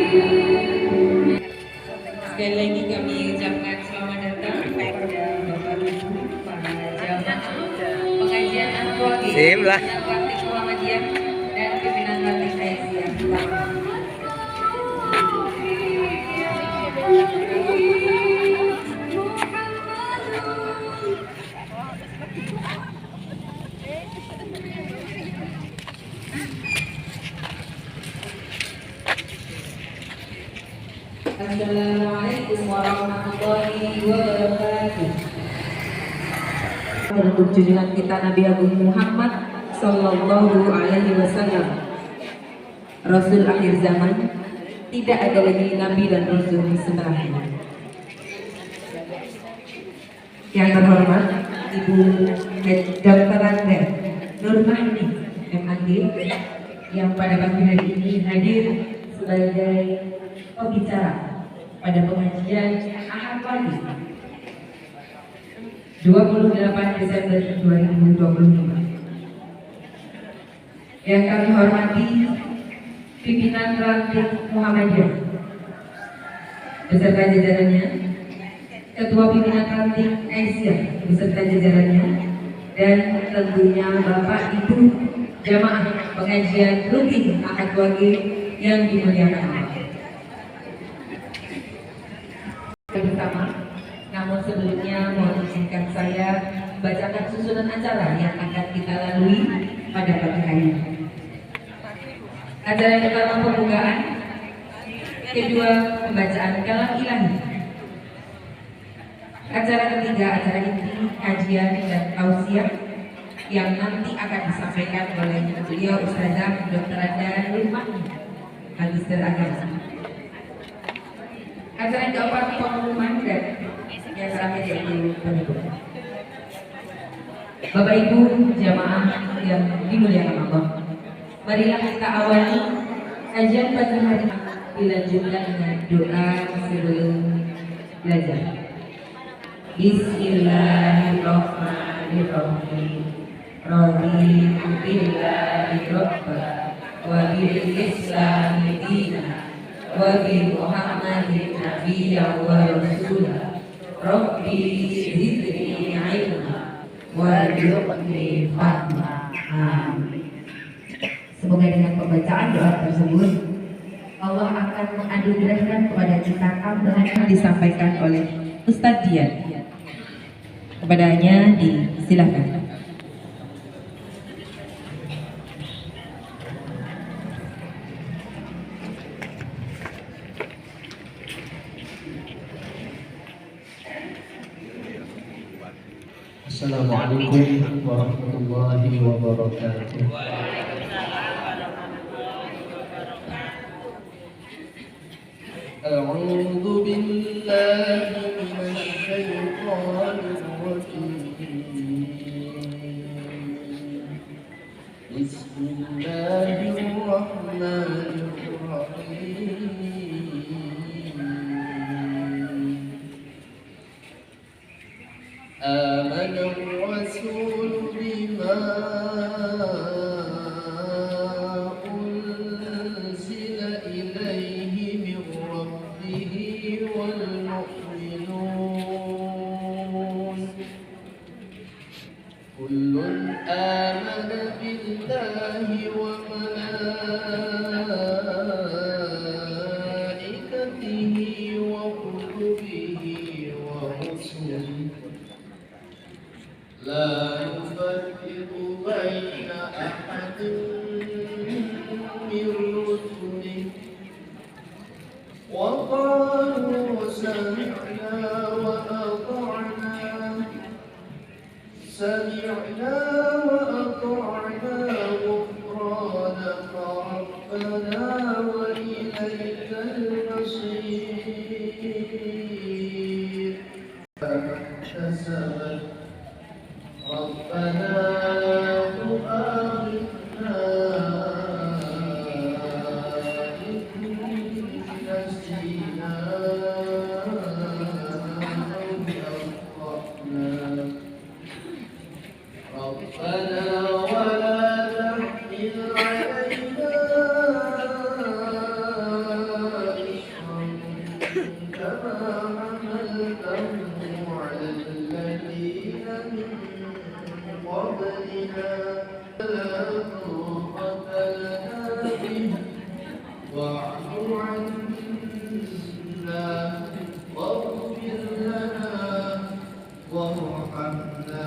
Sekali lagi kami ucapkan selamat datang kepada Bapak Ibu para jamaah pengajian Al-Quran pimpinan praktik Muhammadiyah dan pimpinan praktik Aisyah. Assalamualaikum warahmatullahi wabarakatuh. Untuk junjungan kita Nabi Agung Muhammad Sallallahu Alaihi Wasallam, Rasul akhir zaman, tidak ada lagi Nabi dan Rasul setelahnya. Yang terhormat Ibu Dr. Anda Nur Mahdi MAD yang pada pagi hari ini hadir sebagai pembicara pada pengajian Ahad pagi 28 Desember 2025. Yang kami hormati pimpinan praktik Muhammadiyah beserta jajarannya, Ketua Pimpinan Praktik Aisyah beserta jajarannya, dan tentunya Bapak Ibu jamaah pengajian rutin Ahad pagi yang dimuliakan Allah. Bersama, namun sebelumnya mohon izinkan saya membacakan susunan acara yang akan kita lalui pada pagi hari ini. Acara yang pertama pembukaan, kedua pembacaan kalam ilahi, acara ketiga acara inti kajian dan tausiah yang nanti akan disampaikan oleh beliau Ustazah Dr. Anda Nur Mahdi, Magister Agama. Acara yang keempat pengumuman dan yang terakhir yaitu penutup. Bapak Ibu jamaah yang dimuliakan Allah, marilah kita awali kajian pagi hari ini dilanjutkan dengan doa sebelum belajar. Bismillahirrahmanirrahim. Raditu billahi rabban wa bil islami dinan wa bi Muhammadin nabiyyan wa rasulah. Rabbi zidni ilma warzuqni fahma. Amin. Semoga dengan pembacaan doa tersebut Allah akan menganugerahkan kepada kita tambahan yang disampaikan oleh Ustadz Dian. Kepadanya disilakan. Assalamualaikum warahmatullahi wabarakatuh. A'udzu billahi minasy syaithanir rajim. Bismillahirrahmanirrahim. آمن الرسول بما أنزل إليه من ربه والمؤمنون كل آمن بالله وملائكته وكتبه ورسله لا نفرق بين أحد من رسله وقالوا سمعنا وأطعنا غفرانك ربنا وإليك المصير. كسبت ربنا تؤاخذنا إن نسينا أو أخطأنا ربنا ولا تحمل علينا واعف عنا واغفر لنا وارحمنا.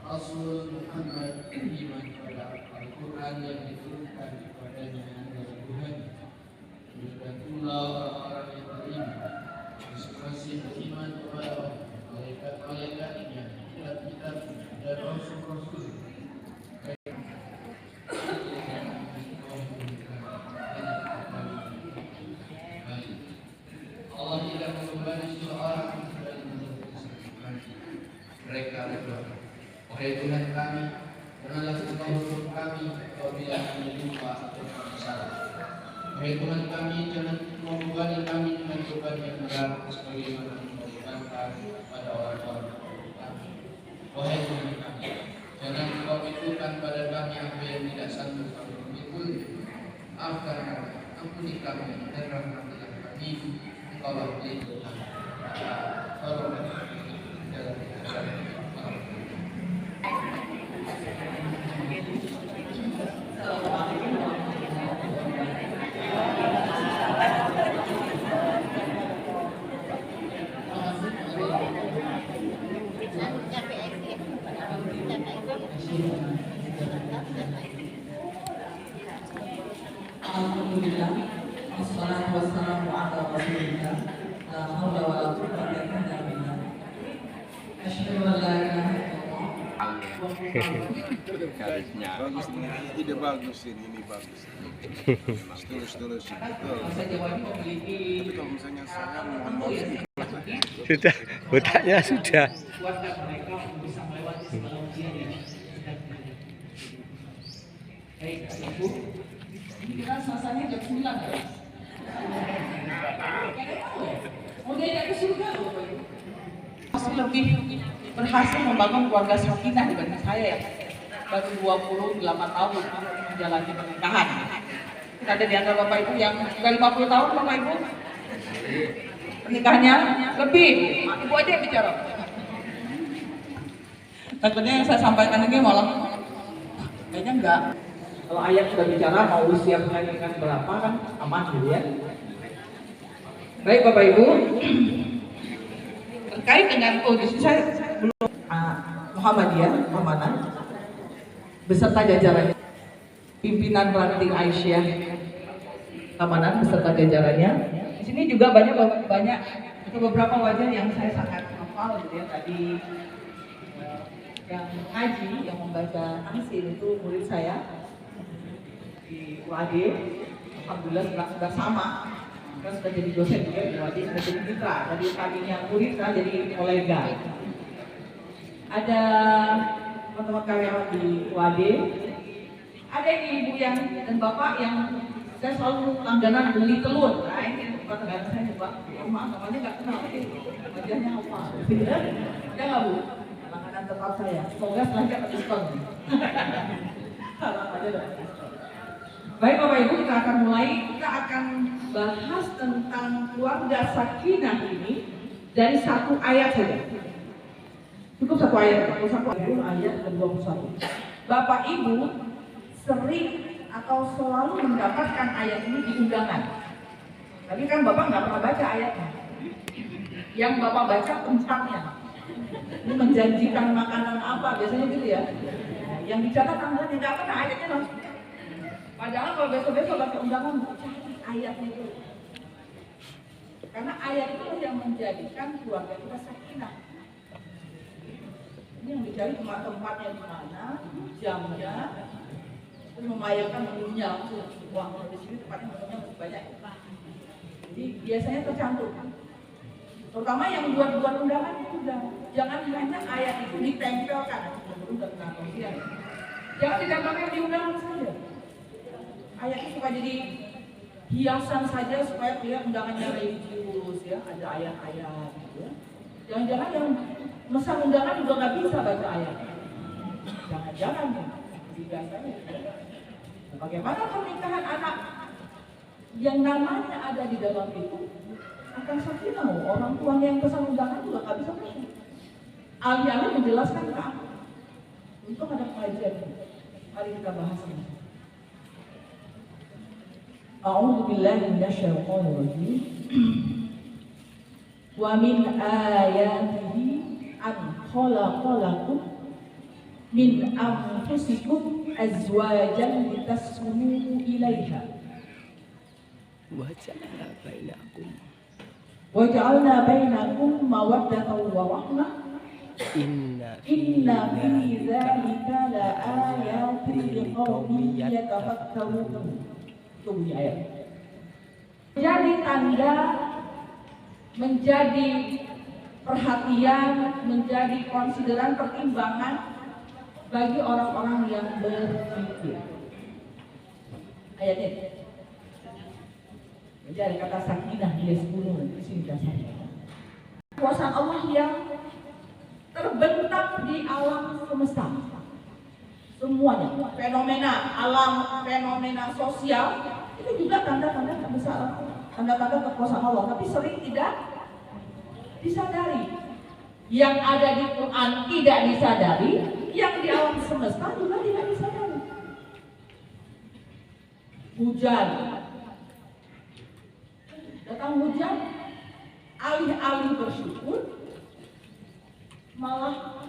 Rasul Muhammad beriman kepada Al-Quran yang diturunkan kepadanya dari Tuhan, dan pula orang-orang yang beriman masing-masing beriman kepada malaikat-malaikatnya, kitab-kitab dan rasul-rasul. Allah tidak membebani seorang dan menyebutkan mereka berdoa. Wahai Tuhan kami, janganlah Engkau hukum kami apabila kami lupa atau salah. Wahai Tuhan kami, jangan membebani kami dengan beban yang berat sebagaimana Engkau bebankan pada orang-orang kami. Wahai Tuhan kami, jangan Engkau pikulkan pada kami apa yang tidak sanggup kami pikul. Maafkan kami, ampuni kami, dan rahmatilah kami. Engkaulah pelindung kami. Alhamdulillah, wassalatu wassalamu ala rasulillah, la haula wa la quwwata illa billah. Asyhadu an la ilaha illallah. Garisnya bagus nih, ide bagus ini bagus. Terus betul. Bahasa Jawa ini memiliki Tapi kalau misalnya saya mau Sudah, otaknya sudah. kuatkan mereka untuk bisa melewati segala ujian yang sedang terjadi. Baik, Ibu. Ini kita suasananya jam 9 ya? Mau diajak ke surga loh, Bapak Ibu. Masih lebih berhasil membangun keluarga sakinah dibanding saya ya. Baru 28 tahun menjalani pernikahan. Kita ada di antara Bapak Ibu yang sudah 50 tahun, Bapak Ibu. Pernikahannya lebih. Ibu aja yang bicara. Takutnya yang saya sampaikan ini malah kayaknya enggak. Kalau ayat sudah bicara mau usia pernikahan berapa kan aman gitu ya. Baik Bapak Ibu, terkait dengan di sini saya belum Muhammadiyah Amanah beserta jajarannya, pimpinan ranting Aisyah Amanah beserta jajarannya. Di sini juga banyak atau beberapa wajah yang saya sangat hafal gitu ya. Tadi yang ngaji, yang membaca Ansil itu murid saya di UAD. Alhamdulillah sudah sama. Kita sudah jadi dosen juga di UAD, sudah jadi mitra. Dari tadinya murid sekarang jadi kolega. Ada teman-teman karyawan di UAD. Ada ibu yang dan bapak yang saya selalu langganan beli telur. Nah ini bukan langganan saya nih Pak. Maaf namanya nggak kenal. Wajahnya apa? Ada nggak Bu? Langganan tetap saya. Semoga selanjutnya ada diskon. Harap aja dong. Baik Bapak Ibu, kita akan mulai. Kita akan bahas tentang keluarga sakinah ini dari satu ayat saja. Cukup satu ayat, ayat ke-21. Bapak Ibu sering atau selalu mendapatkan ayat ini di undangan. Tapi kan Bapak nggak pernah baca ayatnya. Yang Bapak baca tempatnya. Ini menjanjikan makanan apa, biasanya gitu ya. Yang dicatat tanggalnya tidak pernah ayatnya langsung. Padahal kalau besok-besok baca undangan, cari ayatnya itu. Karena ayat itu yang menjadikan keluarga kita sakinah. Ini yang dicari tempatnya di mana, jamnya, terus membayangkan menunya langsung. Wah, kalau di sini tempatnya menunya masih banyak. Jadi biasanya tercantum. Terutama yang buat undangan itu udah. Jangan hanya ayat itu ditempelkan. Udah kenal kalian. Jangan ditempelkan di undangan saja. Ayat itu supaya jadi hiasan saja supaya dia undangannya religius ya, ada ayat-ayat gitu ya. Jangan-jangan yang mesan undangan juga nggak bisa baca ayat. Jangan-jangan ya, biasanya. Bagaimana pernikahan anak yang namanya ada di dalam itu akan sakinah? Orang tuanya yang pesan undangan juga nggak bisa baca. Alih-alih menjelaskan ke untuk ada pengajian. Mari kita bahas ini. A'udzu billahi minasyaitonir rajim. Wa min ayatihi an khalaqalakum min anfusikum azwajan litaskunu ilaiha wa ja'alna bainakum mawaddatan wa rahmah inna fi dzalika la ayatin liqaumin yatafakkarun. Tunggu ayat. Menjadi tanda, menjadi perhatian, menjadi konsideran pertimbangan bagi orang-orang yang berpikir. Ayatnya. Jadi ada kata sakinah di 10 di sini dasarnya. Kuasa Allah yang terbentang di alam semesta. Semuanya, fenomena alam, fenomena sosial, itu juga tanda-tanda kebesaran, tanda-tanda kekuasaan Allah. Tapi sering tidak disadari. Yang ada di Quran tidak disadari, yang di alam semesta juga tidak disadari. Hujan, datang hujan, alih-alih bersyukur, malah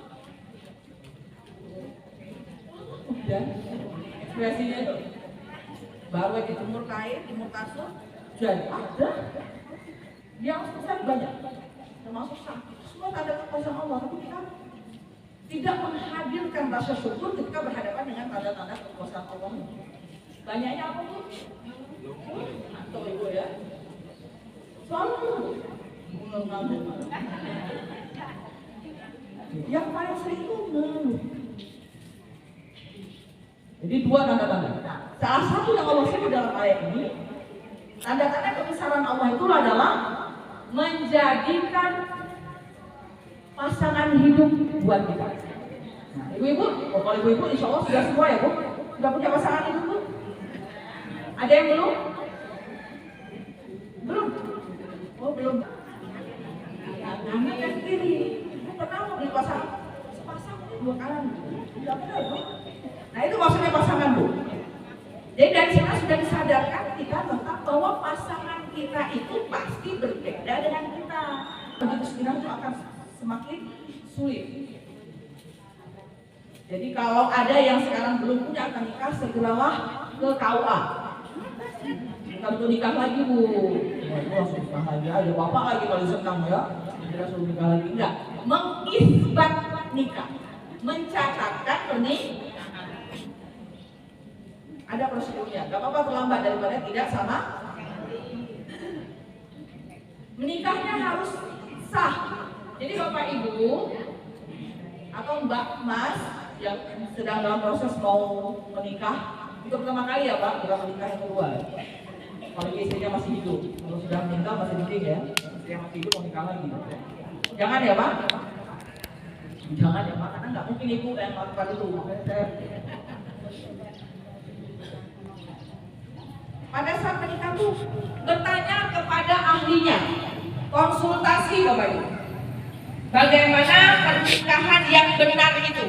hujan. Ekspresinya itu baru dijemur kain, jemur kasur, hujan ada. Yang susah banyak, termasuk sakit. Semua tanda kekuasaan Allah, tapi kita tidak menghadirkan rasa syukur ketika berhadapan dengan tanda-tanda kekuasaan Allah. Banyaknya apa tuh? Atau ibu ya? Selalu yang paling sering itu ngeluh. Jadi dua tanda-tanda. Salah satu yang Allah sebut dalam ayat ini, tanda-tanda kebesaran Allah itu adalah menjadikan pasangan hidup buat kita. Nah, ibu-ibu, kalau ibu-ibu insya Allah sudah semua ya Bu? Sudah punya pasangan hidup Bu? Ada yang belum? Belum? Oh belum. Anak yang kiri, pernah mau beli pasangan? Sepasang, 2 kanan. Tidak pernah Bu? Nah itu maksudnya pasangan Bu. Jadi dari sana sudah disadarkan kita tentang bahwa pasangan kita itu pasti berbeda dengan kita. Begitu sekarang itu akan semakin sulit. Jadi kalau ada yang sekarang belum punya akan nikah, segeralah ke KUA. Kita butuh nikah lagi Bu. Ya, itu langsung nikah lagi aja. Bapak lagi kalau senang ya. Kita suruh nikah lagi. Enggak. Mengisbat nikah. Mencatatkan pernikahan. Ada prosedurnya. Gak apa-apa terlambat daripada tidak sama. Menikahnya harus sah. Jadi Bapak Ibu atau Mbak Mas yang sedang dalam proses mau menikah untuk pertama kali ya Pak, bukan menikah yang kedua. Kalau istrinya masih hidup, kalau sudah meninggal masih penting ya. Istri yang masih hidup mau nikah lagi. Jangan ya Pak. Jangan ya Pak, karena nggak mungkin ibu yang melakukan itu. Pada saat menikah tuh bertanya kepada ahlinya, konsultasi Bapak Ibu. Bagaimana pernikahan yang benar itu?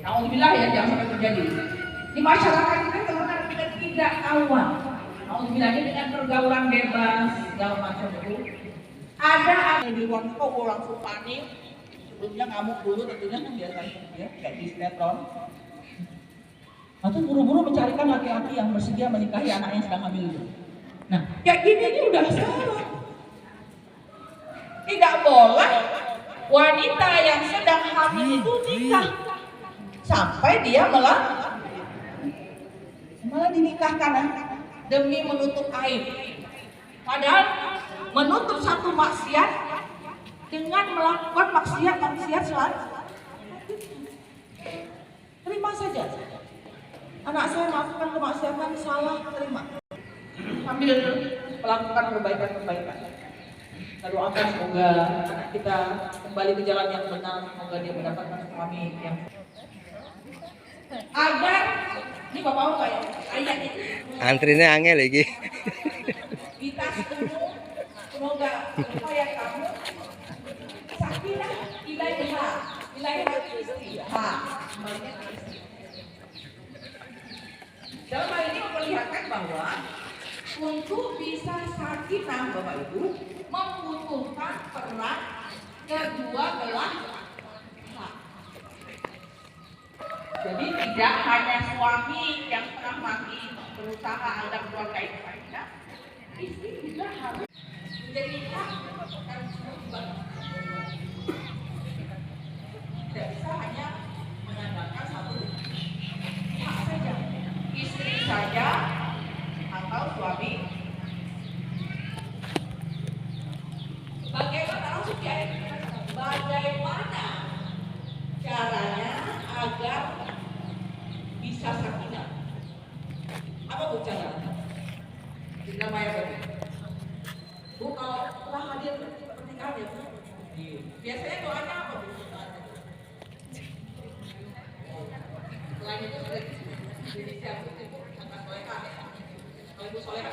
Alhamdulillah ya jangan sampai terjadi. Di masyarakat kita terkenal dengan tidak tahuan. Alhamdulillah ini dengan pergaulan bebas segala macam itu. Ada yang di luar kok langsung panik. Sebelumnya ngamuk dulu tentunya kan biasanya ya kayak di sinetron. Atau buru-buru mencarikan laki-laki yang bersedia menikahi anak yang sedang hamil itu. Nah, kayak gini ini udah salah. Tidak boleh wanita yang sedang hamil itu nikah sampai dia malah dinikahkan demi menutup aib. Padahal menutup satu maksiat dengan melakukan maksiat selanjutnya. Terima saja. Anak saya melakukan kemaksiatan salah, terima. Sambil melakukan perbaikan-perbaikan. Kita doakan semoga anak kita kembali ke jalan yang benar, semoga dia mendapatkan suami yang agar ini Bapak apa ya ayat itu antrinya angel lagi. kita semua semoga supaya kamu sakinah ilaiha istri Dalam hal ini memperlihatkan bahwa untuk bisa sakinah Bapak Ibu membutuhkan peran kedua belah pihak. Jadi tidak hanya suami yang tengah mati berusaha agar keluarga itu sakinah, istri juga harus menjadi hak dan tidak bisa hanya mengandalkan satu pihak saja, istri saja atau suami. Bagaimana caranya agar bisa sakinah? Apa bu caranya? Tidak bayar. Bu kalau telah hadir pernikahan ya bu, biasanya doanya apa bu? Selain itu sudah disiapkan ibu akan solehah ya. Kalau ibu solehah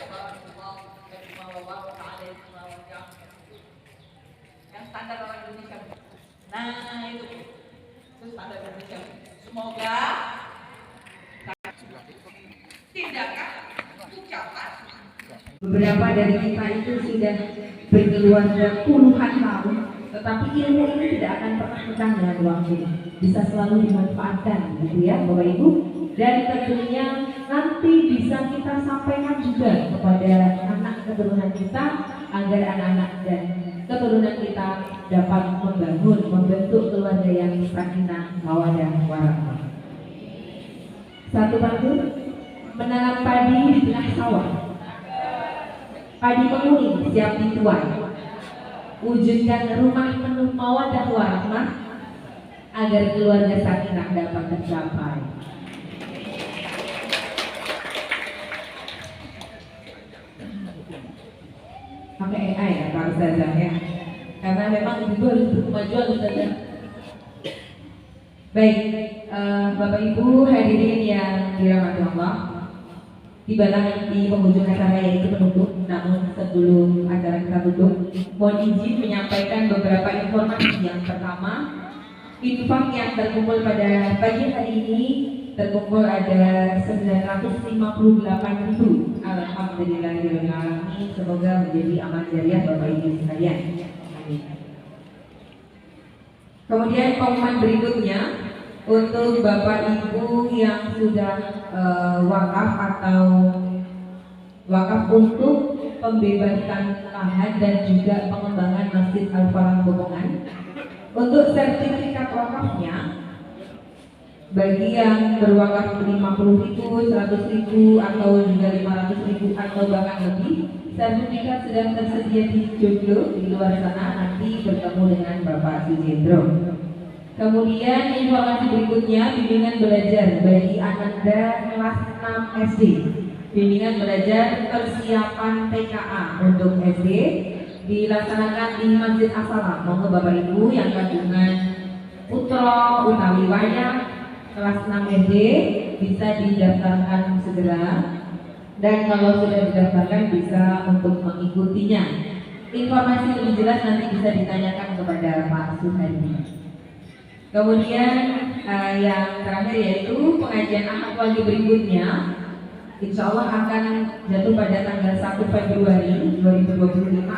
yang standar orang Indonesia. Nah itu standar Indonesia. Semoga tindakan ucapan. Beberapa dari kita itu sudah berkeluarga puluhan tahun, tetapi ilmu ini tidak akan pernah lekang dengan waktu. Bisa selalu dimanfaatkan, gitu ya, Bapak Ibu. Dan tentunya nanti bisa kita sampaikan juga kepada anak keturunan kita agar anak-anak dan keturunan kita dapat membentuk keluarga yang sakinah, mawaddah, warahmah. Satu pantun, menanam padi di tengah sawah. Padi menguning siap dituai. Wujudkan rumah penuh mawaddah warahmah agar keluarga sakinah dapat tercapai. Pakai AI ya Pak Ustazah ya, karena memang ibu harus berkemajuan Ustazah. Baik, Bapak Ibu hadirin yang dirahmati Allah, tibalah di penghujung acara yaitu penutup. Namun sebelum acara kita tutup, mohon izin menyampaikan beberapa informasi. Yang pertama, infak yang terkumpul pada pagi hari ini terkumpul ada 958.000. Alhamdulillahirobbilalamin. Semoga menjadi amal jariah Bapak Ibu sekalian. Amin. Kemudian pengumuman berikutnya untuk Bapak Ibu yang sudah wakaf atau wakaf untuk pembebasan lahan dan juga pengembangan Masjid Al-Falah Bomongan. Untuk sertifikat wakafnya, bagi yang berwakaf 50.000, 100.000 atau juga 500.000 atau bahkan lebih, sertifikat sudah tersedia di Joglo di luar sana, nanti bertemu dengan Bapak Sujendro. Kemudian informasi berikutnya, bimbingan belajar bagi Ananda kelas 6 SD. Bimbingan belajar persiapan TKA untuk SD dilaksanakan di Masjid As-Salam. Monggo Bapak Ibu yang kandungan putra utawi wayang kelas 6 SD bisa didaftarkan segera, dan kalau sudah didaftarkan bisa untuk mengikutinya. Informasi lebih jelas nanti bisa ditanyakan kepada Pak Suhardi. Kemudian yang terakhir yaitu pengajian Ahad Wali berikutnya, insya Allah akan jatuh pada tanggal 1 Februari 2025.